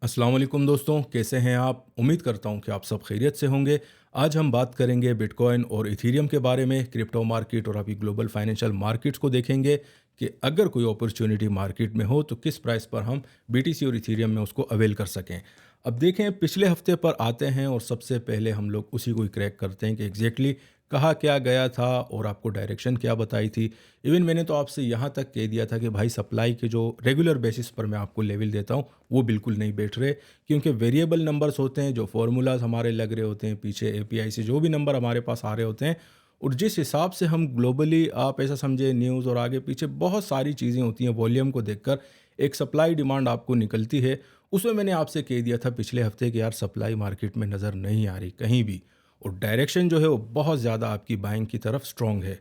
अस्सलाम वालेकुम दोस्तों, कैसे हैं आप? उम्मीद करता हूं कि आप सब खैरियत से होंगे। आज हम बात करेंगे बिटकॉइन और इथेरियम के बारे में, क्रिप्टो मार्केट और अभी ग्लोबल फाइनेंशियल मार्केट्स को देखेंगे कि अगर कोई अपॉर्चुनिटी मार्केट में हो तो किस प्राइस पर हम बीटीसी और इथेरियम में उसको अवेल कर सकें। अब देखें, पिछले हफ्ते पर आते हैं और सबसे पहले हम लोग उसी को ही क्रैक करते हैं कि एग्जैक्टली कहाँ क्या गया था और आपको डायरेक्शन क्या बताई थी। इवन मैंने तो आपसे यहाँ तक कह दिया था कि भाई सप्लाई के जो रेगुलर बेसिस पर मैं आपको लेवल देता हूँ वो बिल्कुल नहीं बैठ रहे, क्योंकि वेरिएबल नंबर्स होते हैं, जो फार्मूलाज हमारे लग रहे होते हैं पीछे एपीआई से जो भी नंबर हमारे पास आ रहे होते हैं, और जिस हिसाब से हम ग्लोबली आप ऐसा समझे न्यूज़ और आगे पीछे बहुत सारी चीज़ें होती हैं, वॉल्यूम को देखकर एक सप्लाई डिमांड आपको निकलती है। उसमें मैंने आपसे कह दिया था पिछले हफ्ते कि यार सप्लाई मार्केट में नज़र नहीं आ रही कहीं भी, और डायरेक्शन जो है वो बहुत ज़्यादा आपकी बाइंग की तरफ स्ट्रॉन्ग है।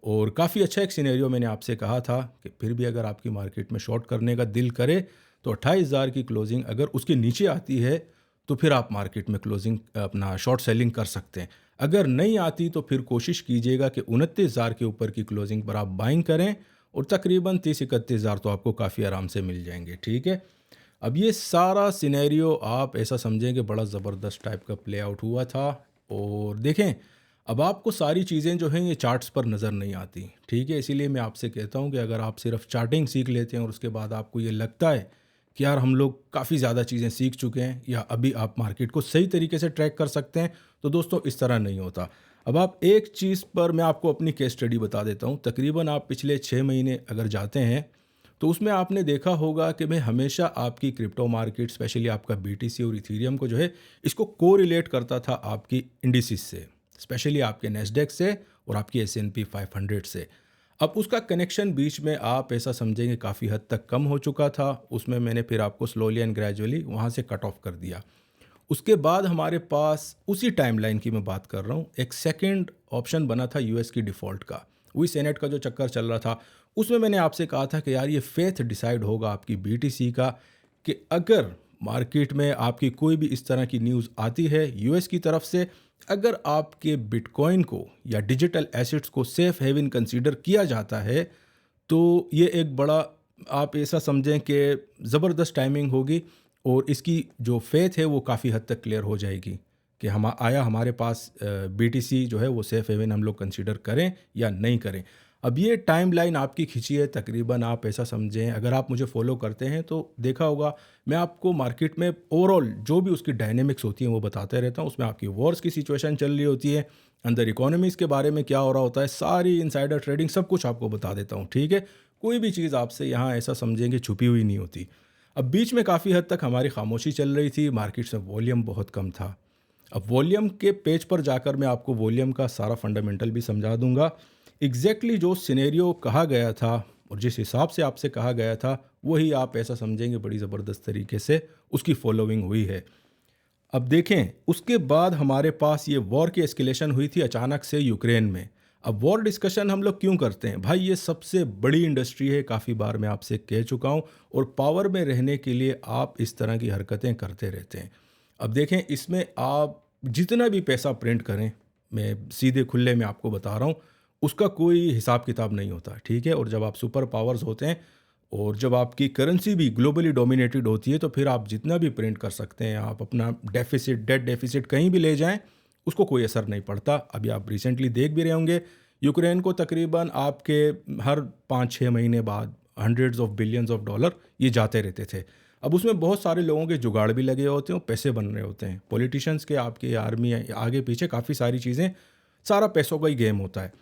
और काफ़ी अच्छा एक सिनेरियो मैंने आपसे कहा था कि फिर भी अगर आपकी मार्केट में शॉर्ट करने का दिल करे तो 28,000 की क्लोजिंग अगर उसके नीचे आती है तो फिर आप मार्केट में क्लोजिंग अपना शॉर्ट सेलिंग कर सकते हैं। अगर नहीं आती तो फिर कोशिश कीजिएगा कि 29,000 के ऊपर की क्लोजिंग पर आप बाइंग करें, और तकरीबन 30-31,000 तो आपको काफ़ी आराम से मिल जाएंगे। ठीक है। अब ये सारा सिनेरियो आप ऐसा समझें कि बड़ा ज़बरदस्त टाइप का प्ले आउट हुआ था। और देखें, अब आपको सारी चीज़ें जो हैं ये चार्ट्स पर नज़र नहीं आती। ठीक है, इसीलिए मैं आपसे कहता हूँ कि अगर आप सिर्फ चार्टिंग सीख लेते हैं और उसके बाद आपको ये लगता है कि यार हम लोग काफ़ी ज़्यादा चीज़ें सीख चुके हैं या अभी आप मार्केट को सही तरीके से ट्रैक कर सकते हैं, तो दोस्तों इस तरह नहीं होता। अब आप एक चीज़ पर मैं आपको अपनी केस स्टडी बता देता हूँ। तकरीबन आप पिछले 6 महीने अगर जाते हैं तो उसमें आपने देखा होगा कि मैं हमेशा आपकी क्रिप्टो मार्केट, स्पेशली आपका बीटीसी और इथेरियम को जो है इसको कोरिलेट करता था आपकी इंडिसेस से, स्पेशली आपके नेस्डेक से और आपकी एस&पी 500 से। अब उसका कनेक्शन बीच में आप ऐसा समझेंगे काफ़ी हद तक कम हो चुका था। उसमें मैंने फिर आपको स्लोली एंड ग्रेजुअली वहाँ से कट ऑफ कर दिया। उसके बाद हमारे पास उसी टाइमलाइन की मैं बात कर रहा हूँ, एक सेकंड ऑप्शन बना था यूएस की डिफ़ॉल्ट का। वही सेनेट का जो चक्कर चल रहा था, उसमें मैंने आपसे कहा था कि यार ये फेथ डिसाइड होगा आपकी बीटीसी का, कि अगर मार्केट में आपकी कोई भी इस तरह की न्यूज़ आती है यूएस की तरफ से, अगर आपके बिटकॉइन को या डिजिटल एसेट्स को सेफ हेवन कंसीडर किया जाता है, तो ये एक बड़ा, आप ऐसा समझें कि ज़बरदस्त टाइमिंग होगी, और इसकी जो फेथ है वो काफ़ी हद तक क्लियर हो जाएगी कि हम आया हमारे पास बीटीसी जो है वो सेफ हेवन हम लोग कंसीडर करें या नहीं करें। अब ये टाइमलाइन आपकी खिंची है, तकरीबन आप ऐसा समझें, अगर आप मुझे फॉलो करते हैं तो देखा होगा मैं आपको मार्केट में ओवरऑल जो भी उसकी डायनेमिक्स होती हैं वो बताते रहता हूँ। उसमें आपकी वॉर्स की सिचुएशन चल रही होती है, अंदर इकोनॉमीज़ के बारे में क्या हो रहा होता है, सारी इनसाइडर ट्रेडिंग सब कुछ आपको बता देता हूँ। ठीक है, कोई भी चीज़ आपसे यहाँ ऐसा समझेंगे छुपी हुई नहीं होती। अब बीच में काफ़ी हद तक हमारी खामोशी चल रही थी, मार्केट में वॉल्यूम बहुत कम था। अब वॉल्यूम के पेज पर जाकर मैं आपको वॉल्यूम का सारा फंडामेंटल भी समझा दूंगा। एग्जैक्टली जो सिनेरियो कहा गया था और जिस हिसाब से आपसे कहा गया था, वही आप ऐसा समझेंगे बड़ी ज़बरदस्त तरीके से उसकी फॉलोइंग हुई है। अब देखें, उसके बाद हमारे पास ये वॉर की एस्केलेशन हुई थी अचानक से यूक्रेन में। अब वॉर डिस्कशन हम लोग क्यों करते हैं भाई? ये सबसे बड़ी इंडस्ट्री है, काफ़ी बार मैं आपसे कह चुका हूँ, और पावर में रहने के लिए आप इस तरह की हरकतें करते रहते हैं। अब देखें, इसमें आप जितना भी पैसा प्रिंट करें, मैं सीधे खुले में आपको बता रहा हूँ, उसका कोई हिसाब किताब नहीं होता। ठीक है, और जब आप सुपर पावर्स होते हैं और जब आपकी करेंसी भी ग्लोबली डोमिनेटेड होती है, तो फिर आप जितना भी प्रिंट कर सकते हैं, आप अपना डेफिसिट, डेट डेफिसिट कहीं भी ले जाएं, उसको कोई असर नहीं पड़ता। अभी आप रिसेंटली देख भी रहे होंगे, यूक्रेन को तकरीबन आपके हर 5-6 महीने बाद hundreds of billions of dollar ये जाते रहते थे। अब उसमें बहुत सारे लोगों के जुगाड़ भी लगे होते हैं और पैसे बन रहे होते हैं, पॉलिटिशियंस के, आपके आर्मी, आगे पीछे काफ़ी सारी चीज़ें, सारा पैसों का ही गेम होता है।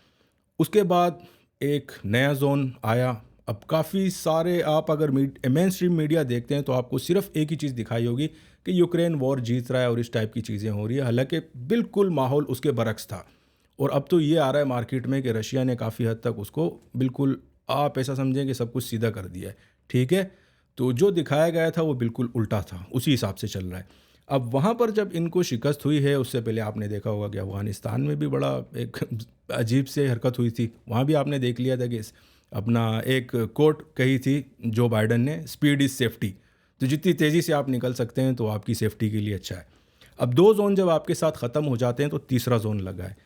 उसके बाद एक नया जोन आया। अब काफ़ी सारे, आप अगर मेन स्ट्रीम मीडिया देखते हैं तो आपको सिर्फ एक ही चीज़ दिखाई होगी कि यूक्रेन वॉर जीत रहा है और इस टाइप की चीज़ें हो रही है, हालांकि बिल्कुल माहौल उसके बरक्स था। और अब तो ये आ रहा है मार्केट में कि रशिया ने काफ़ी हद तक उसको बिल्कुल, आप ऐसा समझें कि सब कुछ सीधा कर दिया है। ठीक है, तो जो दिखाया गया था वो बिल्कुल उल्टा था, उसी हिसाब से चल रहा है। अब वहाँ पर जब इनको शिकस्त हुई है, उससे पहले आपने देखा होगा कि अफ़गानिस्तान में भी बड़ा एक अजीब से हरकत हुई थी। वहाँ भी आपने देख लिया था कि अपना एक कोट कही थी जो बाइडन ने, स्पीड इज़ सेफ्टी। तो जितनी तेज़ी से आप निकल सकते हैं तो आपकी सेफ्टी के लिए अच्छा है। अब 2 ज़ोन जब आपके साथ ख़त्म हो जाते हैं तो तीसरा ज़ोन लगा है।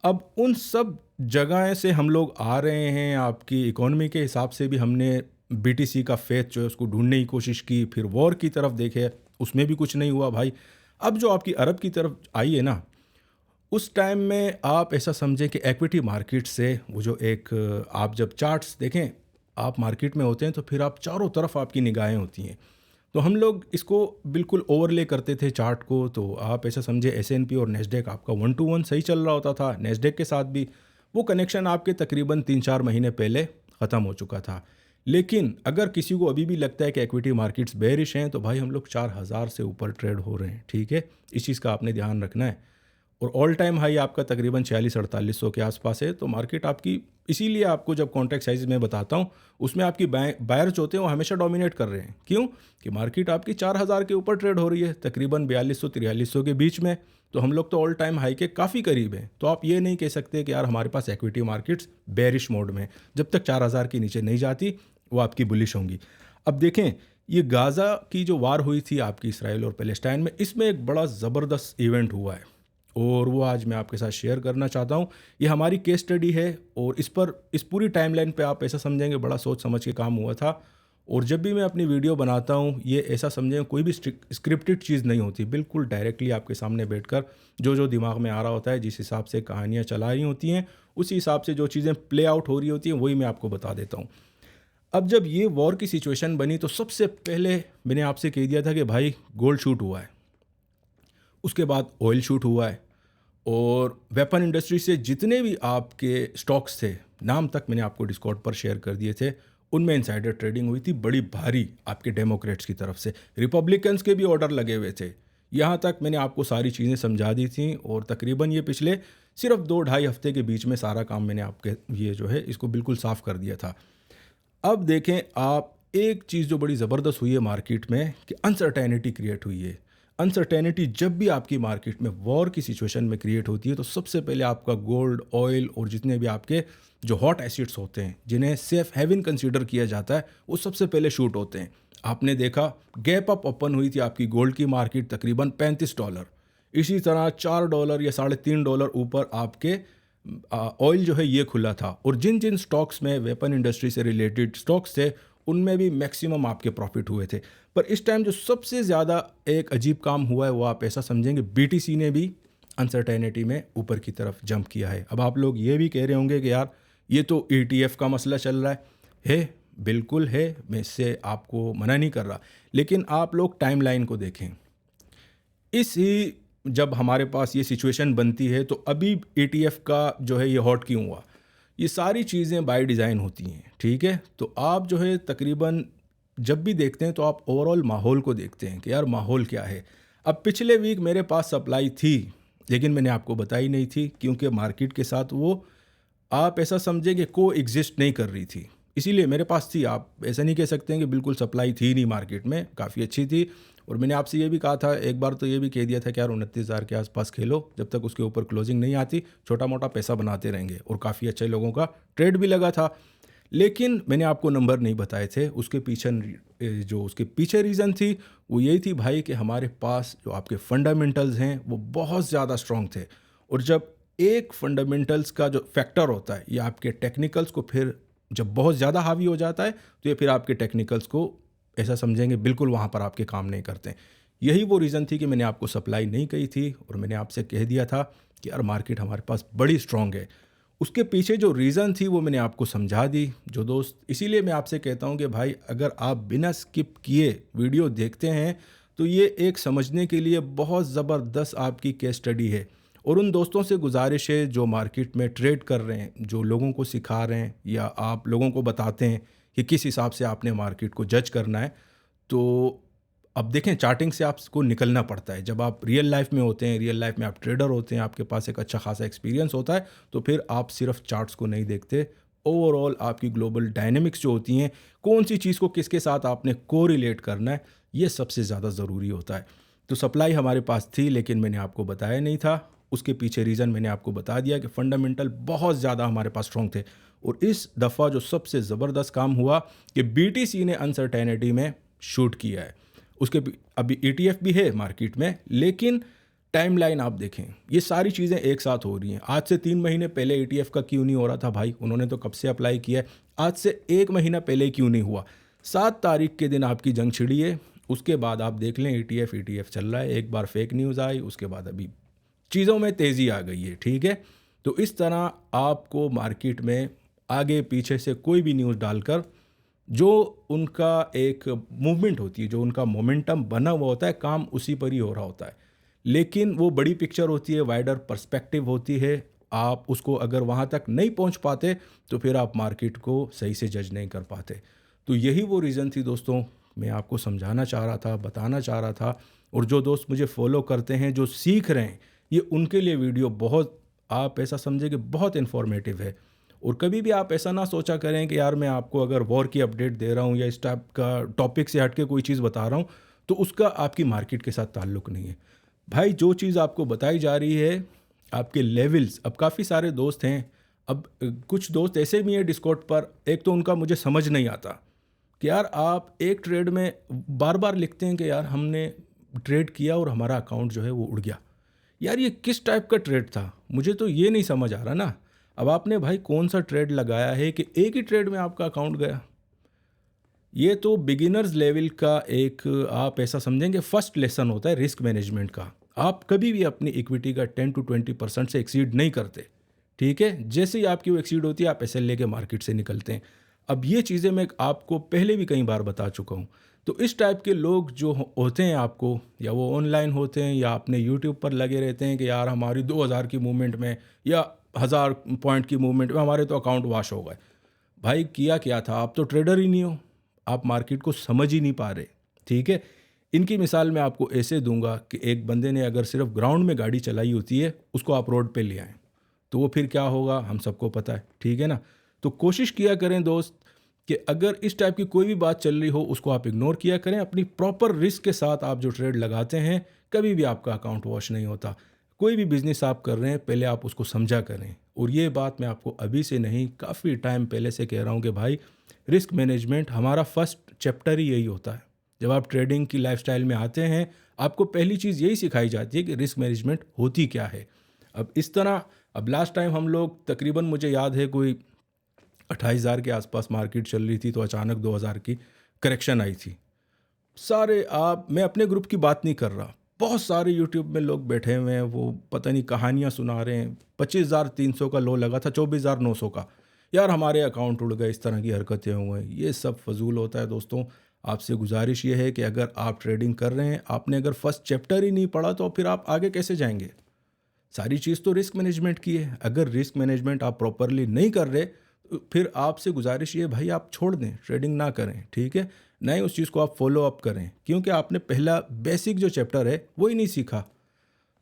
अब उन सब जगह से हम लोग आ रहे हैं, आपकी इकोनॉमी के हिसाब से भी हमने बीटीसी का फेथ जो है उसको ढूंढने की कोशिश की, फिर वॉर की तरफ देखे, उसमें भी कुछ नहीं हुआ भाई। अब जो आपकी अरब की तरफ आई है ना, उस टाइम में आप ऐसा समझें कि इक्विटी मार्केट से वो जो एक आप जब चार्ट्स देखें, आप मार्केट में होते हैं तो फिर आप चारों तरफ आपकी निगाहें होती हैं। तो हम लोग इसको बिल्कुल ओवरले करते थे चार्ट को। तो आप ऐसा समझे एस&पी और नेस्डेक आपका 1 to 1 सही चल रहा होता था। नेस्डेक के साथ भी वो कनेक्शन आपके तकरीबन 3-4 महीने पहले ख़त्म हो चुका था। लेकिन अगर किसी को अभी भी लगता है कि इक्विटी मार्केट्स बेरिश हैं, तो भाई हम लोग 4000 से ऊपर ट्रेड हो रहे हैं, ठीक है। इस चीज़ का आपने ध्यान रखना है। और ऑल टाइम हाई आपका तकरीबन 46-4800 के आसपास है। तो मार्केट आपकी, इसीलिए आपको जब कॉन्ट्रैक्ट साइज में बताता हूँ, उसमें आपकी बायर्स होते हैं वो हमेशा डोमिनेट कर रहे हैं। क्यों? कि मार्केट आपकी 4000 के ऊपर ट्रेड हो रही है, तकरीबन 4200-4300 के बीच में। तो हम लोग तो ऑल टाइम हाई के काफ़ी करीब हैं। तो आप ये नहीं कह सकते कि यार हमारे पास इक्विटी मार्केट्स बेरिश मोड में। जब तक 4000 के नीचे नहीं जाती वो आपकी बुलिश होंगी। अब देखें, ये गाज़ा की जो वार हुई थी आपकी इसराइल और पैलेस्टाइन में, इसमें एक बड़ा ज़बरदस्त इवेंट हुआ है और वो आज मैं आपके साथ शेयर करना चाहता हूँ। ये हमारी केस स्टडी है और इस पूरी टाइमलाइन पे आप ऐसा समझेंगे बड़ा सोच समझ के काम हुआ था। और जब भी मैं अपनी वीडियो बनाता हूँ, ये ऐसा समझें कोई भी स्क्रिप्टेड चीज़ नहीं होती, बिल्कुल डायरेक्टली आपके सामने बैठकर जो जो दिमाग में आ रहा होता है, जिस हिसाब से कहानियाँ चला रही होती हैं, उसी हिसाब से जो चीज़ें प्ले आउट हो रही होती हैं वही मैं आपको बता देता हूँ। अब जब ये वॉर की सिचुएशन बनी तो सबसे पहले मैंने आपसे कह दिया था कि भाई गोल्ड शूट हुआ है, उसके बाद ऑयल शूट हुआ है, और वेपन इंडस्ट्री से जितने भी आपके स्टॉक्स थे, नाम तक मैंने आपको डिस्कॉर्ड पर शेयर कर दिए थे, उनमें इनसाइडर ट्रेडिंग हुई थी बड़ी भारी आपके डेमोक्रेट्स की तरफ से। रिपब्लिकन्स के भी ऑर्डर लगे हुए थे। यहाँ तक मैंने आपको सारी चीज़ें समझा दी थी और तकरीबन ये पिछले सिर्फ 2-2.5 हफ्ते के बीच में सारा काम मैंने आपके ये जो है इसको बिल्कुल साफ़ कर दिया था। अब देखें आप, एक चीज़ जो बड़ी ज़बरदस्त हुई है मार्केट में कि अनसर्टेनिटी क्रिएट हुई है। अनसर्टेनिटी जब भी आपकी मार्केट में वॉर की सिचुएशन में क्रिएट होती है तो सबसे पहले आपका गोल्ड, ऑयल और जितने भी आपके जो हॉट एसिड्स होते हैं, जिन्हें सेफ हेवन कंसीडर किया जाता है, वो सबसे पहले शूट होते हैं। आपने देखा गैप अप ओपन हुई थी आपकी गोल्ड की मार्केट तकरीबन $35। इसी तरह $4 या $3.5 ऊपर आपके ऑयल जो है ये खुला था। और जिन जिन स्टॉक्स में वेपन इंडस्ट्री से रिलेटेड स्टॉक्स थे उनमें भी मैक्सिमम आपके प्रॉफिट हुए थे। पर इस टाइम जो सबसे ज़्यादा एक अजीब काम हुआ है वो आप ऐसा समझेंगे बीटीसी ने भी अनसर्टेनिटी में ऊपर की तरफ जंप किया है। अब आप लोग ये भी कह रहे होंगे कि यार ये तो ETF का मसला चल रहा है। बिल्कुल है, मैं इससे आपको मना नहीं कर रहा, लेकिन आप लोग टाइमलाइन को देखें। इस ही जब हमारे पास ये सिचुएशन बनती है तो अभी ETF का जो है ये हॉट क्यों हुआ? ये सारी चीज़ें बाय डिज़ाइन होती हैं, ठीक है। तो आप जो है तकरीबन जब भी देखते हैं तो आप ओवरऑल माहौल को देखते हैं कि यार माहौल क्या है। अब पिछले वीक मेरे पास सप्लाई थी, लेकिन मैंने आपको बताई नहीं थी क्योंकि मार्केट के साथ वो आप ऐसा समझे कि को एग्जिस्ट नहीं कर रही थी, इसीलिए मेरे पास थी। आप ऐसा नहीं कह सकते हैं कि बिल्कुल सप्लाई थी नहीं, मार्केट में काफ़ी अच्छी थी। और मैंने आपसे ये भी कहा था, एक बार तो ये भी कह दिया था कि यार 29,000 के आसपास खेलो, जब तक उसके ऊपर क्लोजिंग नहीं आती छोटा मोटा पैसा बनाते रहेंगे। और काफ़ी अच्छे लोगों का ट्रेड भी लगा था, लेकिन मैंने आपको नंबर नहीं बताए थे। उसके पीछे रीज़न थी वो यही थी भाई कि हमारे पास जो आपके फंडामेंटल्स हैं वो बहुत ज़्यादा स्ट्रॉन्ग थे। और जब एक फंडामेंटल्स का जो फैक्टर होता है ये आपके टेक्निकल्स को फिर जब बहुत ज़्यादा हावी हो जाता है तो ये फिर आपके टेक्निकल्स को ऐसा समझेंगे बिल्कुल वहाँ पर आपके काम नहीं करते हैं। यही वो रीज़न थी कि मैंने आपको सप्लाई नहीं कही थी और मैंने आपसे कह दिया था कि यार मार्केट हमारे पास बड़ी स्ट्रॉन्ग है। उसके पीछे जो रीज़न थी वो मैंने आपको समझा दी जो दोस्त। इसीलिए मैं आपसे कहता हूँ कि भाई अगर आप बिना स्किप किए वीडियो देखते हैं तो ये एक समझने के लिए बहुत ज़बरदस्त आपकी केस स्टडी है। और उन दोस्तों से गुजारिश है जो मार्केट में ट्रेड कर रहे हैं, जो लोगों को सिखा रहे हैं या आप लोगों को बताते हैं कि किस हिसाब से आपने मार्केट को जज करना है। तो अब देखें, चार्टिंग से आपको निकलना पड़ता है। जब आप रियल लाइफ में होते हैं, रियल लाइफ में आप ट्रेडर होते हैं, आपके पास एक अच्छा खासा एक्सपीरियंस होता है, तो फिर आप सिर्फ चार्ट्स को नहीं देखते, ओवरऑल आपकी ग्लोबल डायनेमिक्स जो होती हैं, कौन सी चीज़ को किसके साथ आपने कोरिलेट करना है, ये सबसे ज़्यादा ज़रूरी होता है। तो सप्लाई हमारे पास थी लेकिन मैंने आपको बताया नहीं था। उसके पीछे रीज़न मैंने आपको बता दिया कि फंडामेंटल बहुत ज़्यादा हमारे पास स्ट्रॉन्ग थे। और इस दफ़ा जो सबसे ज़बरदस्त काम हुआ कि BTC ने अनसर्टेनिटी में शूट किया है। उसके अभी ETF भी है मार्केट में, लेकिन टाइमलाइन आप देखें, ये सारी चीज़ें एक साथ हो रही हैं। आज से 3 महीने पहले ETF का क्यों नहीं हो रहा था भाई? उन्होंने तो कब से अप्लाई किया है। आज से 1 महीना पहले क्यों नहीं हुआ? 7 तारीख के दिन आपकी जंग छिड़ी है उसके बाद आप देख लें ETF चल रहा है, एक बार फेक न्यूज़ आई, उसके बाद अभी चीज़ों में तेज़ी आ गई है, ठीक है। तो इस तरह आपको मार्केट में आगे पीछे से कोई भी न्यूज़ डालकर जो उनका एक मूवमेंट होती है, जो उनका मोमेंटम बना हुआ होता है, काम उसी पर ही हो रहा होता है। लेकिन वो बड़ी पिक्चर होती है, वाइडर पर्सपेक्टिव होती है, आप उसको अगर वहाँ तक नहीं पहुँच पाते तो फिर आप मार्केट को सही से जज नहीं कर पाते। तो यही वो रीज़न थी दोस्तों, मैं आपको समझाना चाह रहा था, बताना चाह रहा था। और जो दोस्त मुझे फॉलो करते हैं, जो सीख रहे हैं, ये उनके लिए वीडियो बहुत, आप ऐसा समझे कि बहुत इन्फॉर्मेटिव है। और कभी भी आप ऐसा ना सोचा करें कि यार मैं आपको अगर वॉर की अपडेट दे रहा हूँ या इस टाइप का टॉपिक से हट के कोई चीज़ बता रहा हूँ तो उसका आपकी मार्केट के साथ ताल्लुक़ नहीं है। भाई जो चीज़ आपको बताई जा रही है, आपके लेवल्स, अब काफ़ी सारे दोस्त हैं, अब कुछ दोस्त ऐसे भी हैं डिस्कॉर्ड पर, एक तो उनका मुझे समझ नहीं आता कि यार आप एक ट्रेड में बार बार लिखते हैं कि यार हमने ट्रेड किया और हमारा अकाउंट जो है वो उड़ गया। यार ये किस टाइप का ट्रेड था, मुझे तो ये नहीं समझ आ रहा ना। अब आपने भाई कौन सा ट्रेड लगाया है कि एक ही ट्रेड में आपका अकाउंट गया। ये तो बिगिनर्स लेवल का एक, आप ऐसा समझेंगे फर्स्ट लेसन होता है रिस्क मैनेजमेंट का। आप कभी भी अपनी इक्विटी का 10 to 20% से एक्सीड नहीं करते, ठीक है। जैसे ही आपकी वो एक्सीड होती है आप एसएल लेके मार्केट से निकलते हैं। अब ये चीज़ें मैं आपको पहले भी कई बार बता चुका हूँ। तो इस टाइप के लोग जो होते हैं आपको, या वो ऑनलाइन होते हैं या अपने यूट्यूब पर लगे रहते हैं कि यार हमारी 2000 की मूवमेंट में या 1000 पॉइंट की मूवमेंट में हमारे तो अकाउंट वॉश हो गए। भाई किया क्या था, आप तो ट्रेडर ही नहीं हो, आप मार्केट को समझ ही नहीं पा रहे, ठीक है। इनकी मिसाल मैं आपको ऐसे दूंगा कि एक बंदे ने अगर सिर्फ ग्राउंड में गाड़ी चलाई होती है, उसको आप रोड पे ले आएँ तो वो फिर क्या होगा हम सबको पता है, ठीक है ना। तो कोशिश किया करें दोस्त कि अगर इस टाइप की कोई भी बात चल रही हो उसको आप इग्नोर किया करें। अपनी प्रॉपर रिस्क के साथ आप जो ट्रेड लगाते हैं, कभी भी आपका अकाउंट वॉश नहीं होता। कोई भी बिजनेस आप कर रहे हैं पहले आप उसको समझा करें। और ये बात मैं आपको अभी से नहीं, काफ़ी टाइम पहले से कह रहा हूँ कि भाई रिस्क मैनेजमेंट हमारा फर्स्ट चैप्टर ही यही होता है। जब आप ट्रेडिंग की लाइफस्टाइल में आते हैं, आपको पहली चीज़ यही सिखाई जाती है कि रिस्क मैनेजमेंट होती क्या है। अब इस तरह, अब लास्ट टाइम हम लोग तकरीबन, मुझे याद है कोई 28,000 के आसपास मार्केट चल रही थी, तो अचानक 2,000 की करेक्शन आई थी। सारे, आप, मैं अपने ग्रुप की बात नहीं कर रहा, बहुत सारे यूट्यूब में लोग बैठे हुए हैं, वो पता नहीं कहानियाँ सुना रहे हैं। 25,300 का लो लगा था, 24,900 का, यार हमारे अकाउंट उड़ गए, इस तरह की हरकतें हुए हैं। ये सब फजूल होता है दोस्तों। आपसे गुजारिश ये है कि अगर आप ट्रेडिंग कर रहे हैं, आपने अगर फर्स्ट चैप्टर ही नहीं पढ़ा तो फिर आप आगे कैसे जाएंगे। सारी चीज़ तो रिस्क मैनेजमेंट की है। अगर रिस्क मैनेजमेंट आप प्रॉपरली नहीं कर रहे तो फिर आपसे गुजारिश ये, भाई आप छोड़ दें, ट्रेडिंग ना करें, ठीक है। नहीं, उस चीज़ को आप फॉलो अप करें, क्योंकि आपने पहला बेसिक जो चैप्टर है वो ही नहीं सीखा।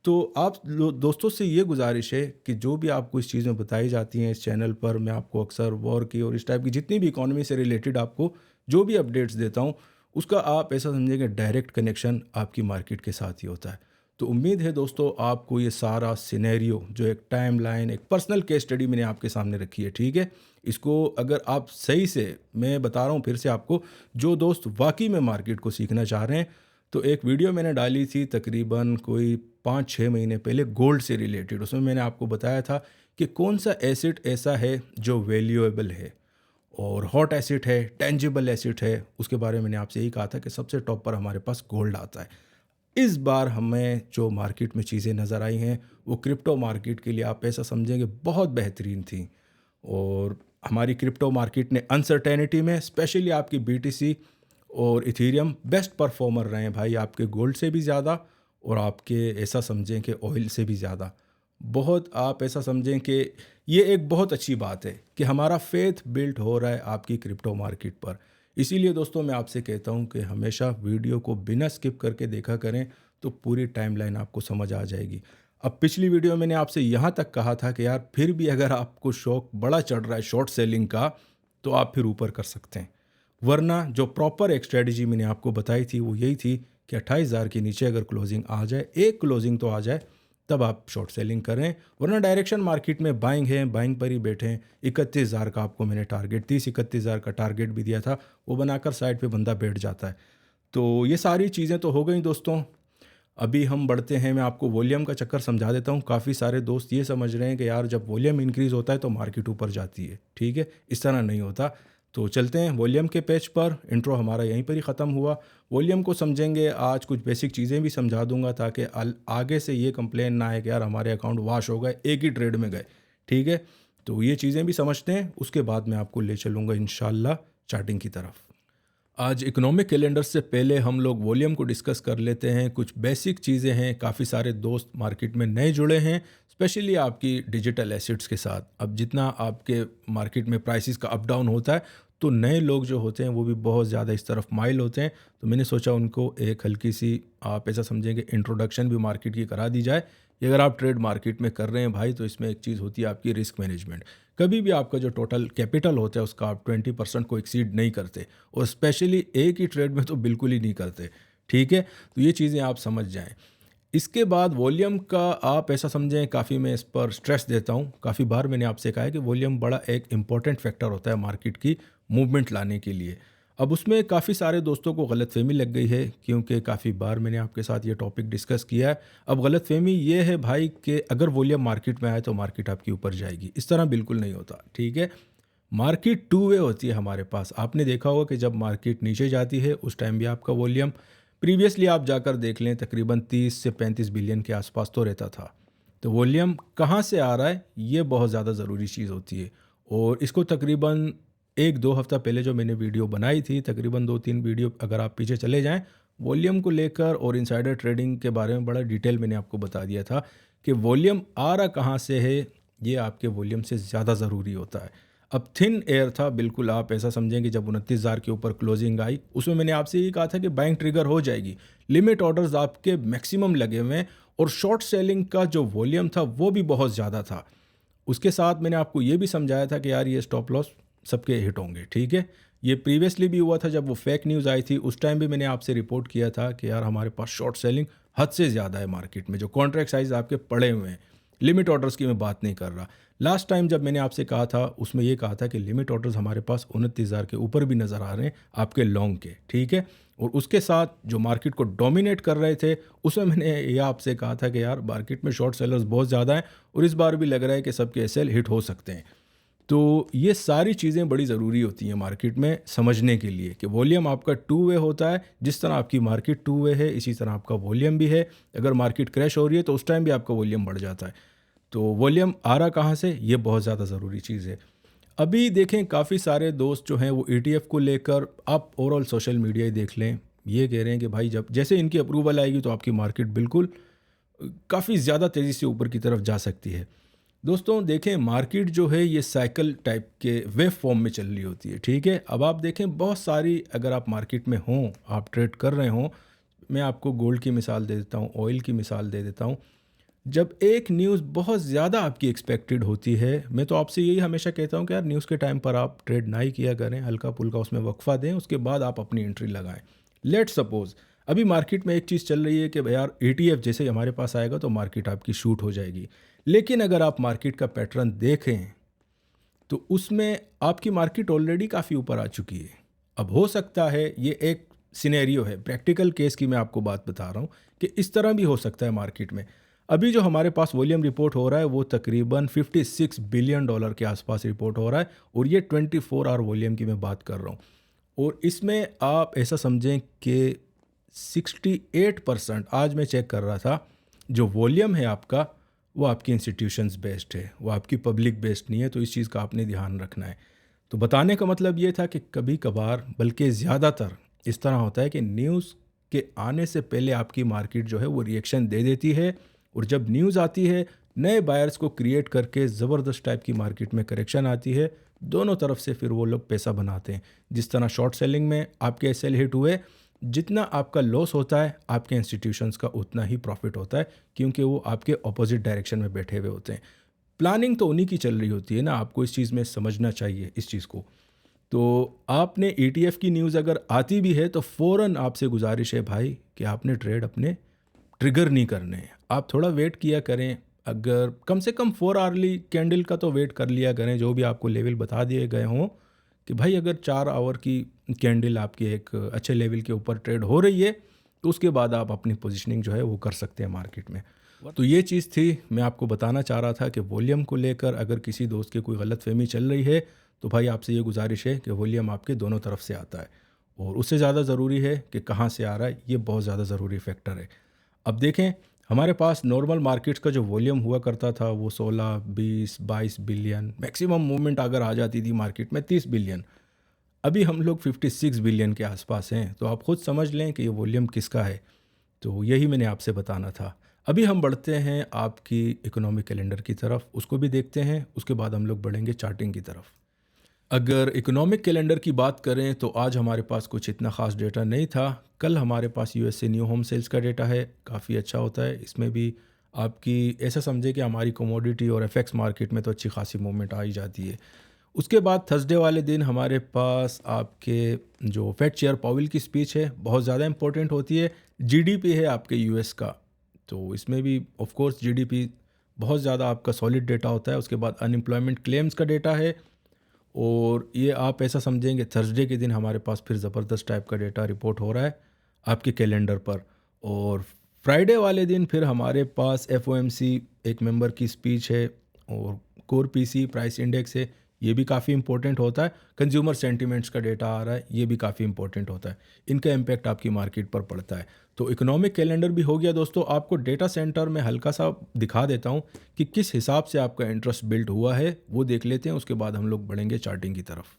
तो आप दोस्तों से ये गुजारिश है कि जो भी आपको इस चीज़ में बताई जाती हैं इस चैनल पर, मैं आपको अक्सर वॉर की और इस टाइप की जितनी भी इकोनॉमी से रिलेटेड आपको जो भी अपडेट्स देता हूँ, उसका आप ऐसा समझें कि डायरेक्ट कनेक्शन आपकी मार्केट के साथ ही होता है। तो उम्मीद है दोस्तों आपको ये सारा सिनेरियो, जो एक टाइम लाइन, एक पर्सनल केस स्टडी मैंने आपके सामने रखी है, ठीक है, इसको अगर आप सही से, मैं बता रहा हूँ फिर से आपको, जो दोस्त वाकई में मार्केट को सीखना चाह रहे हैं, तो एक वीडियो मैंने डाली थी तकरीबन कोई 5-6 महीने पहले गोल्ड से रिलेटेड। उसमें मैंने आपको बताया था कि कौन सा एसेट ऐसा है जो वैल्यूएबल है और हॉट एसेट है, टेंजिबल एसेट है। उसके बारे में मैंने आपसे यही कहा था कि सबसे टॉप पर हमारे पास गोल्ड आता है। इस बार हमें जो मार्केट में चीज़ें नज़र आई हैं वो क्रिप्टो मार्केट के लिए आप ऐसा समझेंगे बहुत बेहतरीन थी। और हमारी क्रिप्टो मार्केट ने अनसर्टेनिटी में स्पेशली आपकी बीटीसी और इथेरियम बेस्ट परफॉर्मर रहे हैं भाई, आपके गोल्ड से भी ज़्यादा और आपके ऐसा समझें कि ऑयल से भी ज़्यादा। बहुत, आप ऐसा समझें कि ये एक बहुत अच्छी बात है कि हमारा फेथ बिल्ट हो रहा है आपकी क्रिप्टो मार्केट पर। इसीलिए दोस्तों मैं आपसे कहता हूँ कि हमेशा वीडियो को बिना स्किप करके देखा करें, तो पूरी टाइमलाइन आपको समझ आ जाएगी। अब पिछली वीडियो मैंने आपसे यहाँ तक कहा था कि यार फिर भी अगर आपको शौक बड़ा चढ़ रहा है शॉर्ट सेलिंग का, तो आप फिर ऊपर कर सकते हैं। वरना जो प्रॉपर एक स्ट्रेटजी मैंने आपको बताई थी वो यही थी कि 28,000 के नीचे अगर क्लोजिंग आ जाए, एक क्लोजिंग तो आ जाए, तब आप शॉर्ट सेलिंग करें। वरना डायरेक्शन मार्केट में बाइंग है, बाइंग पर ही बैठें। 31,000 का आपको मैंने टारगेट, 30-31,000 का टारगेट भी दिया था, वो बनाकर साइड पे बंदा बैठ जाता है। तो ये सारी चीज़ें तो हो गई दोस्तों। अभी हम बढ़ते हैं, मैं आपको वॉल्यूम का चक्कर समझा देता हूँ। काफ़ी सारे दोस्त ये समझ रहे हैं कि यार जब वॉल्यूम इंक्रीज़ होता है तो मार्केट ऊपर जाती है, ठीक है, इस तरह नहीं होता। तो चलते हैं वॉल्यूम के पेज पर। इंट्रो हमारा यहीं पर ही ख़त्म हुआ। वॉल्यूम को समझेंगे, आज कुछ बेसिक चीज़ें भी समझा दूंगा ताकि आगे से ये कंप्लेन ना आए कि यार हमारे अकाउंट वॉश हो गए, एक ही ट्रेड में गए। ठीक है, तो ये चीज़ें भी समझते हैं, उसके बाद मैं आपको ले चलूँगा इंशाल्लाह चार्टिंग की तरफ। आज इकोनॉमिक कैलेंडर से पहले हम लोग वॉल्यूम को डिस्कस कर लेते हैं। कुछ बेसिक चीज़ें हैं, काफ़ी सारे दोस्त मार्केट में नए जुड़े हैं, स्पेशली आपकी डिजिटल एसेट्स के साथ। अब जितना आपके मार्केट में प्राइसेस का अप डाउन होता है, तो नए लोग जो होते हैं वो भी बहुत ज़्यादा इस तरफ माइल होते हैं। तो मैंने सोचा उनको एक हल्की सी, आप ऐसा समझेंगे, इंट्रोडक्शन भी मार्केट की करा दी जाए। कि अगर आप ट्रेड मार्केट में कर रहे हैं भाई, तो इसमें एक चीज़ होती है आपकी रिस्क मैनेजमेंट। कभी भी आपका जो टोटल कैपिटल होता है उसका आप 20% को एक्सीड नहीं करते, और स्पेशली एक ही ट्रेड में तो बिल्कुल ही नहीं करते। ठीक है, तो ये चीज़ें आप समझ जाएं। इसके बाद वॉल्यूम का आप ऐसा समझें, काफ़ी मैं इस पर स्ट्रेस देता हूँ, काफ़ी बार मैंने आपसे कहा है कि वॉल्यूम बड़ा एक इम्पॉर्टेंट फैक्टर होता है मार्केट की मूवमेंट लाने के लिए। अब उसमें काफ़ी सारे दोस्तों को गलतफहमी लग गई है, क्योंकि काफ़ी बार मैंने आपके साथ ये टॉपिक डिस्कस किया है। अब गलतफहमी ये है भाई कि अगर वॉल्यूम मार्केट में आए तो मार्केट आपकी ऊपर जाएगी। इस तरह बिल्कुल नहीं होता। ठीक है, मार्केट टू वे होती है हमारे पास। आपने देखा होगा कि जब मार्केट नीचे जाती है उस टाइम भी आपका वॉल्यूम, प्रीवियसली आप जाकर देख लें, तकरीबन 30 से 35 बिलियन के आसपास तो रहता था। तो वॉल्यूम कहाँ से आ रहा है, ये बहुत ज़्यादा ज़रूरी चीज़ होती है। और इसको तकरीबन 1-2 हफ्ता पहले जो मैंने वीडियो बनाई थी, तकरीबन 2-3 वीडियो अगर आप पीछे चले जाएं, वॉल्यूम को लेकर और इनसाइडर ट्रेडिंग के बारे में बड़ा डिटेल मैंने आपको बता दिया था कि वॉल्यूम आ रहा कहाँ से है, ये आपके वॉल्यूम से ज़्यादा ज़रूरी होता है। अब थिन एयर था बिल्कुल, आप ऐसा समझें कि जब 29,000 के ऊपर क्लोजिंग आई, उसमें मैंने आपसे यही कहा था कि बाइंग ट्रिगर हो जाएगी, लिमिट ऑर्डर्स आपके मैक्सिमम लगे हुए हैं, और शॉर्ट सेलिंग का जो वॉल्यूम था वो भी बहुत ज़्यादा था। उसके साथ मैंने आपको ये भी समझाया था कि यार ये स्टॉप लॉस सबके हिट होंगे। ठीक है, ये प्रीवियसली भी हुआ था जब वो फेक न्यूज़ आई थी, उस टाइम भी मैंने आपसे रिपोर्ट किया था कि यार हमारे पास शॉर्ट सेलिंग हद से ज़्यादा है मार्केट में, जो कॉन्ट्रैक्ट साइज आपके पड़े हुए हैं। लिमिट ऑर्डर्स की मैं बात नहीं कर रहा। लास्ट टाइम जब मैंने आपसे कहा था, उसमें ये कहा था कि लिमिट ऑर्डर्स हमारे पास 29,000 के ऊपर भी नज़र आ रहे हैं आपके लॉन्ग के। ठीक है, और उसके साथ जो मार्केट को डोमिनेट कर रहे थे, उसमें मैंने ये आपसे कहा था कि यार मार्केट में शॉर्ट सेलर्स बहुत ज़्यादा हैं, और इस बार भी लग रहा है कि सबके एसएल हिट हो सकते हैं। तो ये सारी चीज़ें बड़ी ज़रूरी होती हैं मार्केट में समझने के लिए कि वॉल्यूम आपका टू वे होता है। जिस तरह आपकी मार्केट टू वे है, इसी तरह आपका वॉल्यूम भी है। अगर मार्केट क्रैश हो रही है तो उस टाइम भी आपका वॉल्यूम बढ़ जाता है। तो वॉल्यूम आ रहा कहाँ से, ये बहुत ज़्यादा ज़रूरी चीज़ है। अभी देखें, काफ़ी सारे दोस्त जो हैं वो ETF को लेकर, आप ओवरऑल सोशल मीडिया ही देख लें, ये कह रहे हैं कि भाई जब जैसे इनकी अप्रूवल आएगी तो आपकी मार्केट बिल्कुल काफ़ी ज़्यादा तेज़ी से ऊपर की तरफ जा सकती है। दोस्तों देखें, मार्केट जो है ये साइकिल टाइप के वेव फॉर्म में चल रही होती है। ठीक है, अब आप देखें बहुत सारी, अगर आप मार्केट में हों, आप ट्रेड कर रहे हों, मैं आपको गोल्ड की मिसाल दे देता हूँ, ऑयल की मिसाल दे देता हूँ। जब एक न्यूज़ बहुत ज़्यादा आपकी एक्सपेक्टेड होती है, मैं तो आपसे यही हमेशा कहता हूँ कि यार न्यूज़ के टाइम पर आप ट्रेड ना ही किया करें, हल्का फुल्का उसमें वक्फा दें, उसके बाद आप अपनी एंट्री लगाएं। लेट सपोज अभी मार्केट में एक चीज़ चल रही है कि भाई यार ETF जैसे ही हमारे पास आएगा तो मार्केट आपकी शूट हो जाएगी। लेकिन अगर आप मार्केट का पैटर्न देखें तो उसमें आपकी मार्केट ऑलरेडी काफ़ी ऊपर आ चुकी है। अब हो सकता है, ये एक सिनेरियो है, प्रैक्टिकल केस की मैं आपको बात बता रहा हूँ कि इस तरह भी हो सकता है मार्केट में। अभी जो हमारे पास वॉल्यूम रिपोर्ट हो रहा है वो तकरीबन $56 बिलियन के आसपास रिपोर्ट हो रहा है, और ये 24 आवर वॉल्यूम की मैं बात कर रहा हूँ। और इसमें आप ऐसा समझें कि 68%, आज मैं चेक कर रहा था, जो वॉल्यूम है आपका वो आपकी इंस्टीट्यूशंस बेस्ड है, वो आपकी पब्लिक बेस्ड नहीं है। तो इस चीज़ का आपने ध्यान रखना है। तो बताने का मतलब ये था कि कभी कभार, बल्कि ज़्यादातर इस तरह होता है कि न्यूज़ के आने से पहले आपकी मार्केट जो है वो रिएक्शन दे देती है, और जब न्यूज़ आती है नए बायर्स को क्रिएट करके ज़बरदस्त टाइप की मार्केट में करेक्शन आती है, दोनों तरफ से फिर वो लोग पैसा बनाते हैं। जिस तरह शॉर्ट सेलिंग में आपके एसएल हिट हुए, जितना आपका लॉस होता है आपके इंस्टीट्यूशंस का उतना ही प्रॉफिट होता है, क्योंकि वो आपके ऑपोजिट डायरेक्शन में बैठे हुए होते हैं। प्लानिंग तो उन्हीं की चल रही होती है ना, आपको इस चीज़ में समझना चाहिए इस चीज़ को। तो आपने ETF की न्यूज़ अगर आती भी है तो फ़ौरन आपसे गुजारिश है भाई कि आपने ट्रेड अपने ट्रिगर नहीं करने हैं, आप थोड़ा वेट किया करें। अगर कम से कम 4 आवरली कैंडल का तो वेट कर लिया करें, जो भी आपको लेवल बता दिए गए हों कि भाई अगर 4 आवर की कैंडल आपकी एक अच्छे लेवल के ऊपर ट्रेड हो रही है तो उसके बाद आप अपनी पोजीशनिंग जो है वो कर सकते हैं मार्केट में। तो ये चीज़ थी, मैं आपको बताना चाह रहा था कि वॉल्यूम को लेकर अगर किसी दोस्त की कोई गलतफहमी चल रही है तो भाई आपसे ये गुजारिश है कि वॉल्यूम आपके दोनों तरफ से आता है, और उससे ज़्यादा ज़रूरी है कि कहाँ से आ रहा है, ये बहुत ज़्यादा ज़रूरी फैक्टर है। अब देखें, हमारे पास नॉर्मल मार्केट्स का जो वॉल्यूम हुआ करता था वो 16, 20, 22 बिलियन, मैक्सिमम मूवमेंट अगर आ जाती थी मार्केट में 30 बिलियन। अभी हम लोग 56 बिलियन के आसपास हैं, तो आप खुद समझ लें कि ये वॉल्यूम किसका है। तो यही मैंने आपसे बताना था। अभी हम बढ़ते हैं आपकी इकोनॉमिक कैलेंडर की तरफ, उसको भी देखते हैं, उसके बाद हम लोग बढ़ेंगे चार्टिंग की तरफ। अगर इकोनॉमिक कैलेंडर की बात करें तो आज हमारे पास कुछ इतना ख़ास डेटा नहीं था। कल हमारे पास यूएसए न्यू होम सेल्स का डेटा है, काफ़ी अच्छा होता है। इसमें भी आपकी ऐसा समझे कि हमारी कमोडिटी और एफएक्स मार्केट में तो अच्छी खासी मूवमेंट आ ही जाती है। उसके बाद थर्सडे वाले दिन हमारे पास आपके जो फेड चेयर पावेल की स्पीच है, बहुत ज़्यादा इंपॉर्टेंट होती है। जीडीपी है आपके यूएस का, तो इसमें भी ऑफ कोर्स जीडीपी बहुत ज़्यादा आपका सॉलिड डेटा होता है। उसके बाद अनएम्प्लॉयमेंट क्लेम्स का डेटा है, और ये आप ऐसा समझेंगे थर्सडे के दिन हमारे पास फिर ज़बरदस्त टाइप का डेटा रिपोर्ट हो रहा है आपके कैलेंडर पर। और फ्राइडे वाले दिन फिर हमारे पास एफओएमसी एक मेंबर की स्पीच है, और कोर पीसी प्राइस इंडेक्स है, ये भी काफ़ी इंपॉर्टेंट होता है। कंज्यूमर सेंटिमेंट्स का डेटा आ रहा है, ये भी काफ़ी इंपॉर्टेंट होता है। इनका इम्पैक्ट आपकी मार्केट पर पड़ता है। तो इकोनॉमिक कैलेंडर भी हो गया दोस्तों। आपको डेटा सेंटर में हल्का सा दिखा देता हूँ कि किस हिसाब से आपका इंटरेस्ट बिल्ड हुआ है, वो देख लेते हैं। उसके बाद हम लोग बढ़ेंगे चार्टिंग की तरफ।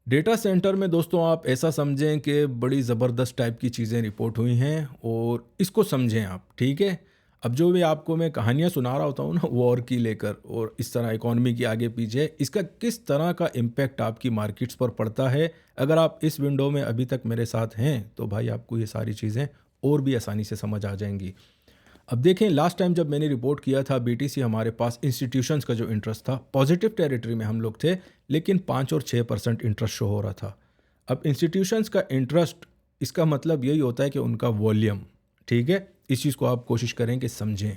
डेटा सेंटर में दोस्तों आप ऐसा समझें कि बड़ी ज़बरदस्त टाइप की चीज़ें रिपोर्ट हुई हैं, और इसको समझें आप, ठीक है। अब जो भी आपको मैं कहानियाँ सुना रहा होता हूँ ना वॉर की लेकर, और इस तरह इकॉनमी की आगे पीछे, इसका किस तरह का इम्पैक्ट आपकी मार्केट्स पर पड़ता है, अगर आप इस विंडो में अभी तक मेरे साथ हैं तो भाई आपको ये सारी चीज़ें और भी आसानी से समझ आ जाएंगी। अब देखें, लास्ट टाइम जब मैंने रिपोर्ट किया था बीटीसी, हमारे पास इंस्टीट्यूशंस का जो इंटरेस्ट था पॉजिटिव टेरिटरी में हम लोग थे, लेकिन 5 और 6% इंटरेस्ट शो हो रहा था। अब इंस्टीट्यूशंस का इंटरेस्ट, इसका मतलब यही होता है कि उनका वॉल्यूम, ठीक है। इस चीज़ को आप कोशिश करें कि समझें।